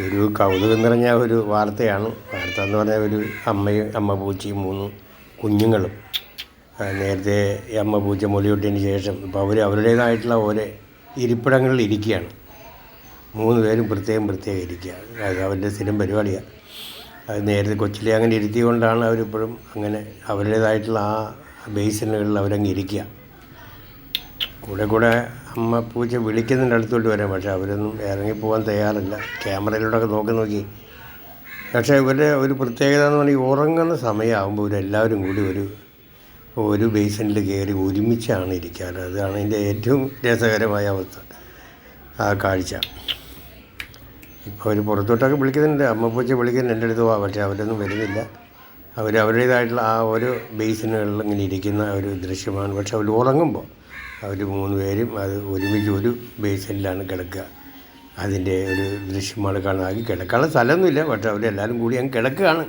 ഒരു കൗതുകം നിറഞ്ഞ ഒരു വാർത്തയാണ്. വാർത്ത എന്ന് പറഞ്ഞാൽ ഒരു അമ്മ പൂച്ചയും 3 കുഞ്ഞുങ്ങളും. നേരത്തെ അമ്മ പൂച്ച മുലയൂട്ടിയതിന് ശേഷം ഇപ്പോൾ അവരുടേതായിട്ടുള്ള ഓരോ ഇരിപ്പിടങ്ങളിൽ ഇരിക്കുകയാണ്. 3 പേരും പ്രത്യേകം ഇരിക്കുക. അത് അവരുടെ സ്ഥിരം പരിപാടിയാണ്. അത് നേരത്തെ കൊച്ചിലെ അങ്ങനെ ഇരുത്തിക്കൊണ്ടാണ് അവരിപ്പോഴും അങ്ങനെ അവരുടേതായിട്ടുള്ള ആ ബേസിനുകളിൽ അവരങ്ങ് ഇരിക്കുക. കൂടെ അമ്മ പൂച്ച വിളിക്കുന്നതിൻ്റെ അടുത്തോട്ട് വരാം, പക്ഷേ അവരൊന്നും ഇറങ്ങിപ്പോകാൻ തയ്യാറല്ല. ക്യാമറയിലൂടെയൊക്കെ നോക്കി. പക്ഷേ ഇവരുടെ ഒരു പ്രത്യേകത എന്ന് പറഞ്ഞാൽ ഉറങ്ങുന്ന സമയമാകുമ്പോൾ ഇവരെല്ലാവരും കൂടി ഒരു ബേസിനിൽ കയറി ഒരുമിച്ചാണ് ഇരിക്കാറ്. അതാണ് ഇതിൻ്റെ ഏറ്റവും രസകരമായ അവസ്ഥ, ആ കാഴ്ച. ഇപ്പോൾ അവർ പുറത്തോട്ടൊക്കെ വിളിക്കുന്നുണ്ട്, അമ്മ പൂച്ച വിളിക്കുന്നുണ്ട് എൻ്റെ അടുത്ത് പോവാം, പക്ഷേ അവരൊന്നും വരുന്നില്ല. അവരുടേതായിട്ടുള്ള ആ ഓരോ ബേസിനുകളിൽ ഇങ്ങനെ ഇരിക്കുന്ന ഒരു ദൃശ്യമാണ്. പക്ഷെ അവർ ഉറങ്ങുമ്പോൾ അവർ 3 പേരും അത് ഒരുമിച്ച് ഒരു ബേസിനിലാണ് കിടക്കുക. അതിൻ്റെ ഒരു ദൃശ്യമാണ് കാണുന്നത്. കിടക്കാനുള്ള സ്ഥലമൊന്നുമില്ല, പക്ഷെ അവരെല്ലാവരും കൂടി അങ്ങ് കിടക്കുകയാണ്.